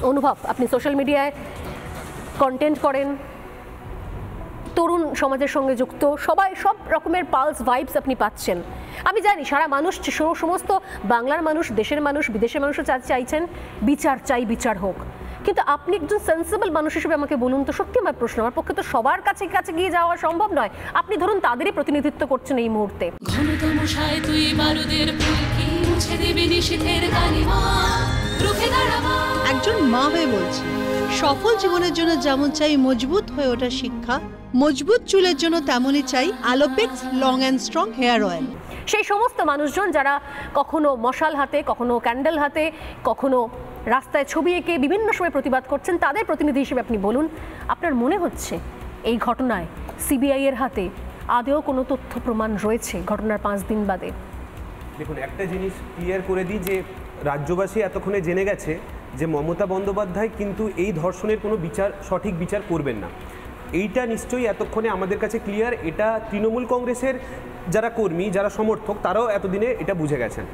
অনুভব, আপনি সোশ্যাল মিডিয়ায় কন্টেন্ট করেন, তরুণ সমাজের সঙ্গে যুক্ত, সবাই সব রকমের পালস ভাইবস আপনি পাচ্ছেন। আমি জানি সারা মানুষ, সমস্ত বাংলার মানুষ, দেশের মানুষ, বিদেশের মানুষও চাইছেন বিচার চাই, বিচার হোক। কিন্তু আপনি একজন সেন্সিবল মানুষ হিসেবে আমাকে বলুন তো, সত্যি আমার প্রশ্ন, আমার পক্ষে তো সবার কাছে কাছে গিয়ে যাওয়া সম্ভব নয়। আপনি ধরুন তাদেরই প্রতিনিধিত্ব করছেন এই মুহূর্তে। একজন মা হয়ে বলছি, সফল জীবনের জন্য যেমন চাই মজবুত হয়ে ওঠা শিক্ষা, মজবুত চুলের জন্য তেমনই চাই Alopex long and strong hair oil. সেই সমস্ত মানুষজন যারা কখনো মশাল হাতে, কখনো ক্যান্ডেল হাতে, কখনো রাস্তায় ছবি এঁকে বিভিন্ন সময় প্রতিবাদ করছেন, তাদের প্রতিনিধি হিসেবে আপনি বলুন, আপনার মনে হচ্ছে এই ঘটনায় সিবিআই এর হাতে আদেও কোনো তথ্য প্রমাণ রয়েছে ঘটনার 5 দিন বাদে? দেখুন, একটা জিনিস ক্লিয়ার করে দিই যে রাজ্যবাসী এতক্ষণে জেনে গেছে যে মমতা বন্দ্যোপাধ্যায় কিন্তু এই ধর্ষণের কোনো সঠিক বিচার করবেন না। এইটা নিশ্চয়ই এতক্ষণে আমাদের কাছে ক্লিয়ার। এটা তৃণমূল কংগ্রেসের যারা কর্মী, যারা সমর্থক, তারাও এতদিনে এটা বুঝে গেছেন।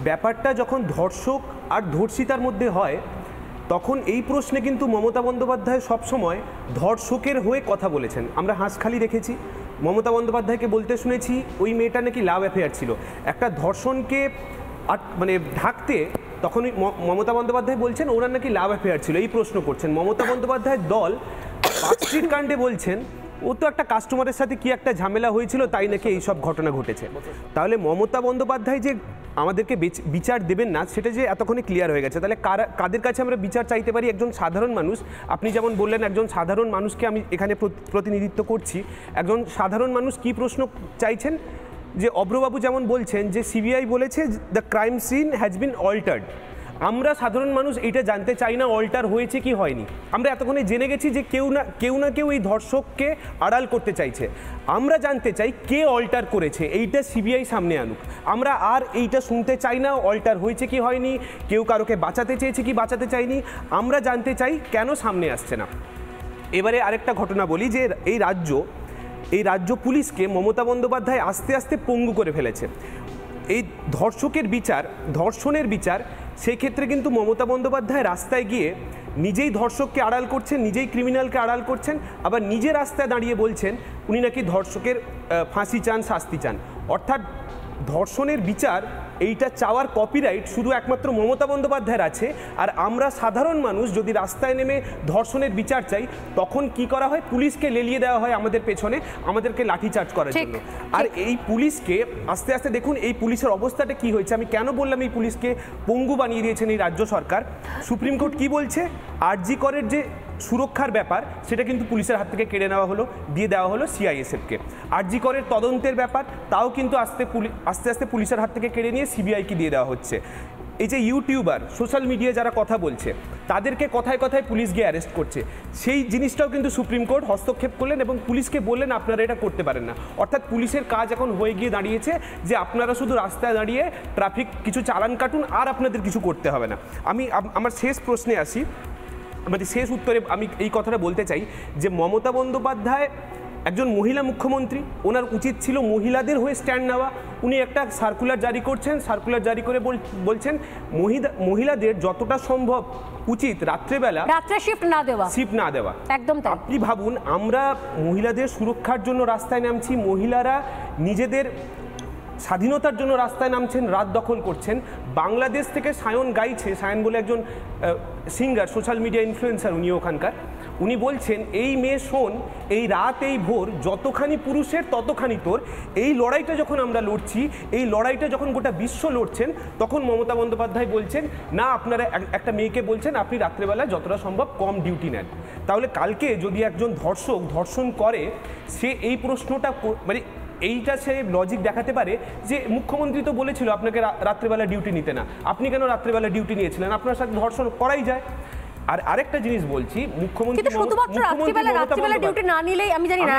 ব্যাপারটা যখন ধর্ষক আর ধর্ষিতার মধ্যে হয়, তখন এই প্রশ্নে কিন্তু মমতা বন্দ্যোপাধ্যায় সবসময় ধর্ষকের হয়ে কথা বলেছেন। আমরা হাঁসখালি দেখেছি, মমতা বন্দ্যোপাধ্যায়কে বলতে শুনেছি ওই মেয়েটা নাকি লাভ অ্যাফেয়ার ছিল। একটা ধর্ষণকে মানে ঢাকতে তখনই মমতা বন্দ্যোপাধ্যায় বলছেন ওনার নাকি লাভ অ্যাফেয়ার ছিল, এই প্রশ্ন করছেন। মমতা বন্দ্যোপাধ্যায়ের দল পার্কস্ট্রিট কাণ্ডে বলছেন ও তো একটা কাস্টমারের সাথে কি একটা ঝামেলা হয়েছিল, তাই নাকি এইসব ঘটনা ঘটেছে। তাহলে মমতা বন্দ্যোপাধ্যায় যে আমাদেরকে বিচার দেবেন না, সেটা যে এতক্ষণে ক্লিয়ার হয়ে গেছে। তাহলে কাদের কাছে আমরা বিচার চাইতে পারি? একজন সাধারণ মানুষ, আপনি যেমন বললেন একজন সাধারণ মানুষকে আমি এখানে প্রতিনিধিত্ব করছি। একজন সাধারণ মানুষ কি প্রশ্ন চাইছেন? যে অভ্রবাবু যেমন বলছেন যে সিবিআই বলেছে the crime scene has been altered. আমরা সাধারণ মানুষ এটা জানতে চাই না অল্টার হয়েছে কি হয়নি। আমরা এতক্ষণে জেনে গেছি যে কেউ না কেউ এই ধর্ষককে আড়াল করতে চাইছে। আমরা জানতে চাই কে অল্টার করেছে, এইটা সিবিআই সামনে আনুক। আমরা আর এইটা শুনতে চাই না অল্টার হয়েছে কি হয়নি, কেউ কারোকে বাঁচাতে চেয়েছে কি বাঁচাতে চাইনি। আমরা জানতে চাই কেন সামনে আসছে না। এবারে আরেকটা ঘটনা বলি যে এই রাজ্য পুলিশকে মমতা বন্দ্যোপাধ্যায় আস্তে আস্তে পঙ্গু করে ফেলেছে। এই ধর্ষণের বিচার সেই ক্ষেত্রে কিন্তু মমতা বন্দ্যোপাধ্যায় রাস্তায় গিয়ে নিজেই ধর্ষককে আড়াল করছেন, নিজেই ক্রিমিনালকে আড়াল করছেন, আবার নিজে রাস্তায় দাঁড়িয়ে বলছেন উনি নাকি ধর্ষকের ফাঁসি চান, শাস্তি চান। অর্থাৎ ধর্ষণের বিচার এইটা চাওয়ার কপিরাইট শুধু একমাত্র মমতা বন্দ্যোপাধ্যায়ের আছে। আর আমরা সাধারণ মানুষ যদি রাস্তায় নেমে ধর্ষণের বিচার চাই, তখন কি করা হয়? পুলিশকে লেলিয়ে দেওয়া হয় আমাদের পেছনে, আমাদেরকে লাঠিচার্জ করার জন্য। আর এই পুলিশকে আস্তে আস্তে দেখুন এই পুলিশের অবস্থাটা কি হয়েছে। আমি কেন বললাম এই পুলিশকে পঙ্গু বানিয়ে দিয়েছেন এই রাজ্য সরকার? সুপ্রিম কোর্ট কি বলছে? আরজি করের যে সুরক্ষার ব্যাপার সেটা কিন্তু পুলিশের হাত থেকে কেড়ে নেওয়া হলো, দিয়ে দেওয়া হলো সিআইএসএফকে। আরজি করের তদন্তের ব্যাপার তাও কিন্তু আস্তে আস্তে পুলিশের হাত থেকে কেড়ে নিয়ে সিবিআইকে দিয়ে দেওয়া হচ্ছে। এই যে ইউটিউবার, সোশ্যাল মিডিয়ায় যারা কথা বলছে, তাদেরকে কথায় কথায় পুলিশ গিয়ে অ্যারেস্ট করছে। সেই জিনিসটাও কিন্তু সুপ্রিম কোর্ট হস্তক্ষেপ করলেন এবং পুলিশকে বললেন আপনারা এটা করতে পারেন না। অর্থাৎ পুলিশের কাজ এখন হয়ে গিয়ে দাঁড়িয়েছে যে আপনারা শুধু রাস্তায় দাঁড়িয়ে ট্রাফিক কিছু চালান কাটুন, আর আপনাদের কিছু করতে হবে না। আমি আমার শেষ প্রশ্নে আসি, মানে শেষ উত্তরে আমি এই কথাটা বলতে চাই যে মমতা বন্দ্যোপাধ্যায় একজন মহিলা মুখ্যমন্ত্রী, ওনার উচিত ছিল মহিলাদের হয়ে স্ট্যান্ড নেওয়া। উনি একটা সার্কুলার জারি করছেন, সার্কুলার জারি করে বলছেন মহিলাদের যতটা সম্ভব উচিত রাত্রেবেলা শিফট না দেওয়া। একদম তাই। আপনি ভাবুন, আমরা মহিলাদের সুরক্ষার জন্য রাস্তায় নামছি, মহিলারা নিজেদের স্বাধীনতার জন্য রাস্তায় নামছেন, রাত দখল করছেন। বাংলাদেশ থেকে সায়ন গাইছে, সায়ন বলে একজন সিঙ্গার, সোশ্যাল মিডিয়া ইনফ্লুয়েন্সার, উনি ওখানকার, উনি বলছেন এই মেয়ে শোন, এই রাত এই ভোর যতখানি পুরুষের ততখানি তোর। এই লড়াইটা যখন আমরা লড়ছি, এই লড়াইটা যখন গোটা বিশ্ব লড়ছেন, তখন মমতা বন্দ্যোপাধ্যায় বলছেন না, আপনারা একটা মেয়েকে বলছেন আপনি রাত্রেবেলা যতটা সম্ভব কম ডিউটি নেন। তাহলে কালকে যদি একজন ধর্ষক ধর্ষণ করে, সে এই প্রশ্নটা মানে এইটা সে লজিক দেখাতে পারে যে মুখ্যমন্ত্রী তো বলেছিল আপনাকে রাত্রেবেলা ডিউটি নিতে না, আপনি কেন রাত্রেবেলা ডিউটি নিয়েছিলেন? আপনার সাথে ধর্ষণ করাই যায়। আর আরেকটা জিনিস বলছি, মুখ্যমন্ত্রী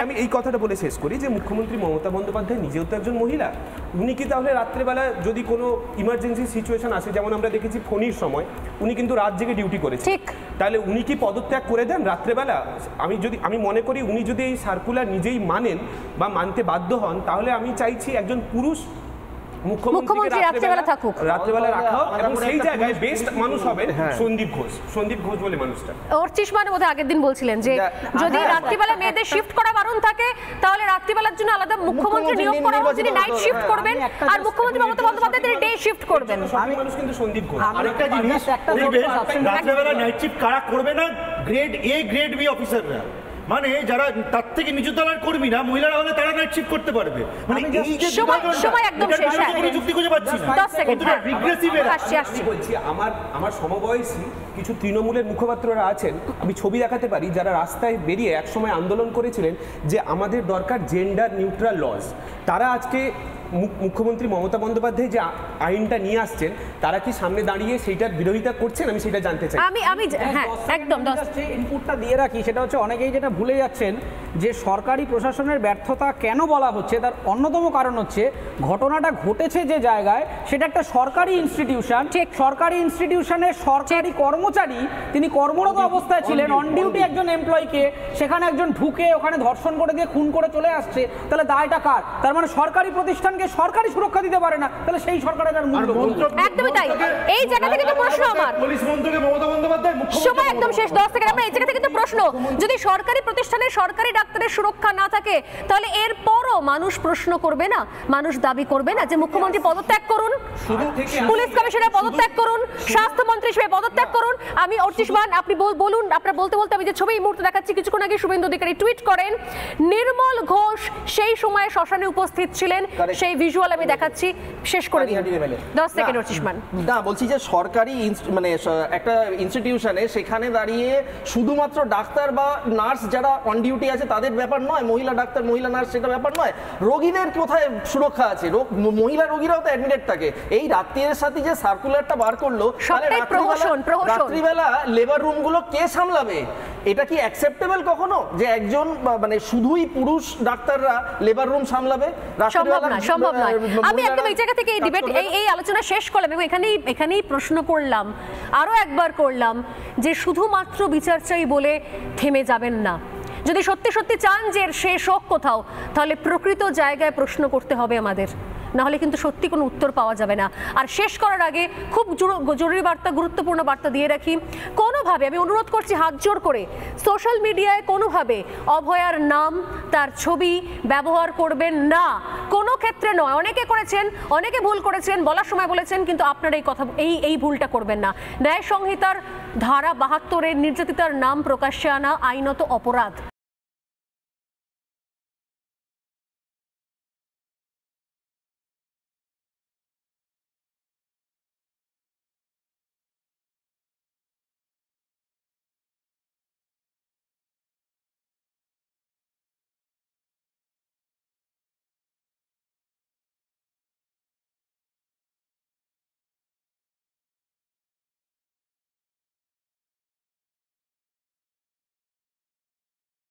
আমি এই কথাটা বলে শেষ করি যে মুখ্যমন্ত্রী মমতা বন্দ্যোপাধ্যায় নিজেও তো একজন মহিলা। উনি কি তাহলে রাত্রেবেলা যদি কোনো ইমার্জেন্সি সিচুয়েশন আসে, যেমন আমরা দেখেছি ফণীর সময়, উনি কিন্তু রাত জেগে ডিউটি করেছেন, তাহলে উনি কি পদত্যাগ করে দেন রাত্রেবেলা? আমি মনে করি উনি যদি এই সার্কুলার নিজেই মানেন বা মানতে বাধ্য হন, তাহলে আমি চাইছি একজন পুরুষ মুখ্যমন্ত্রী রাত্রিবেলা থাকুক, রাত্রিবেলা রাখা হোক, এবং সেই জায়গায় বেস্ট মানুষ হবেন সন্দীপ ঘোষ বলে মানুষটা। অর্চিষ্মান বোধহয় আগের দিন বলছিলেন যে যদি রাত্রিবেলা মেয়েদের শিফট করা বারণ থাকে তাহলে রাত্রিবেলার জন্য আলাদা মুখ্যমন্ত্রী নিয়োগ করা হোক, যিনি নাইট শিফট করবেন, আর মুখ্যমন্ত্রী মমতা বন্দ্যোপাধ্যায় তিনি ডে শিফট করবেন। মানুষ কিন্তু সন্দীপ ঘোষ। আরেকটা জিনিস, রাত্রিবেলা নাইট শিফট কারা করবে না? গ্রেড এ গ্রেড বি অফিসাররা, মানে যারা তার থেকে নিচু তলার কর্মী না, মহিলারা হলে তারা নাইট শিফট করতে পারবে। মানে এই যে সময় একদম শেষ, কোনো যুক্তি খুঁজে পাচ্ছি না। 10 সেকেন্ড রিগ্রেসিভ আসছি। বলছি আমার সমবয়সী কিছু তৃণমূলের মুখপাত্ররা আছেন, আমি ছবি দেখাতে পারি, যারা রাস্তায় বেরিয়ে একসময় আন্দোলন করেছিলেন যে আমাদের দরকার জেন্ডার নিউট্রাল লজ। তারা আজকে মুখ্যমন্ত্রী মমতা বন্দ্যোপাধ্যায় যে আইনটা নিয়ে আসছেন, তারা কি সামনে দাঁড়িয়ে সেইটার বিরোধিতা করছেন? আমি সেটা জানতে চাই। আমি হ্যাঁ একদম ইনপুটটা দিয়ে রাখি, সেটা হচ্ছে অনেকেই যেটা ভুলে যাচ্ছেন যে সরকারি প্রশাসনের ব্যর্থতা কেন বলা হচ্ছে, তার অন্যতম কারণ হচ্ছে ঘটনাটা ঘটেছে যে জায়গায় সেটা একটা সরকারি ইনস্টিটিউশন। ঠিক, সরকারি ইনস্টিটিউশনের সরকারি কর্মচারী, তিনি কর্মরত অবস্থায় ছিলেন, অন ডিউটি একজন এমপ্লয়িকে সেখানে একজন ঢুকে ওখানে ধর্ষণ করে দিয়ে খুন করে চলে আসছে, তাহলে দায়টা কার? তার মানে সরকারি প্রতিষ্ঠানকে সরকারি সুরক্ষা দিতে পারে না, তাহলে সেই সরকারের আর মূল্য একদমই তাই। এই জায়গা থেকে তো প্রশ্ন আমার, পুলিশ মন্ত্রী মমতা বন্দ্যোপাধ্যায় সময় একদম শেষ, 10 সেকেন্ড। আমরা এই জায়গা থেকে তো প্রশ্ন, যদি সরকারি প্রতিষ্ঠানে সরকারি ডাক্তারের সুরক্ষা না থাকে তাহলে এরপরও মানুষ প্রশ্ন করবে না, মানুষ দাবি করবে না যে মুখ্যমন্ত্রী পদত্যাগ করুন, পুলিশ কমিশনার পদত্যাগ করুন, স্বাস্থ্যমন্ত্রী হিসেবে পদত্যাগ করুন। আমি অর্চিষ্মান, আপনি বলুন। আপনারা বলতে বলতে আমি যে ছবি এই মুহূর্তে দেখাচ্ছি, কিছুক্ষণ আগে শুভেন্দু অধিকারী টুইট করেন, নির্মল ঘোষ সেই সময় শ্মশানে উপস্থিত ছিলেন, সেই ভিজুয়াল আমি দেখাচ্ছি। শেষ করে দিন, 10 সেকেন্ড অর্চিষ্মান। না, বলছি যে সরকারি মানে একটা ইনস্টিটিউশনে সেখানে দাঁড়িয়ে শুধুমাত্র ডাক্তার বা নার্স যারা অন ডিউটি আছে তাদের ব্যাপার নয়, মহিলা ডাক্তার মহিলা নার্স সেটা ব্যাপার নয়। রোগীদের কোথায় সুরক্ষা আছে? মহিলা রোগীরাও তো অ্যাডমিটেড থাকে। এই রাত্রির সাথে যে সার্কুলারটা বার করলো, রাত্রিবেলা লেবার রুমগুলো কে সামলাবে? এটা কি অ্যাকসেপ্টেবল কখনো যে একজন মানে শুধুই পুরুষ ডাক্তাররা লেবার রুম সামলাবে? সম্ভব নয়। আমি একদম এই জায়গা থেকে এই ডিবেট এই আলোচনা শেষ করলাম এবং এখানেই প্রশ্ন করলাম, আরো একবার করলাম যে শুধুমাত্র বিচার চাই বলে থেমে যাবেন না। যদি সত্যি সত্যি চান যে শেষ হোক কোথাও, তাহলে প্রকৃত জায়গায় প্রশ্ন করতে হবে আমাদের, নাহলে কিন্তু সত্যি কোনো উত্তর পাওয়া যাবে না। আর শেষ করার আগে খুব জরুরি বার্তা, গুরুত্বপূর্ণ বার্তা দিয়ে রাখি, কোনোভাবে আমি অনুরোধ করছি হাত জোর করে, সোশ্যাল মিডিয়ায় কোনোভাবে অভয়ার নাম, তার ছবি ব্যবহার করবেন না, কোনো ক্ষেত্রে নয়। অনেকে করেছেন, অনেকে ভুল করেছেন, বলার সময় বলেছেন, কিন্তু আপনারা এই কথা এই ভুলটা করবেন না। ন্যায় সংহিতার ধারা 72-এর নির্যাতিতার নাম প্রকাশ্যে আনা আইনত অপরাধ।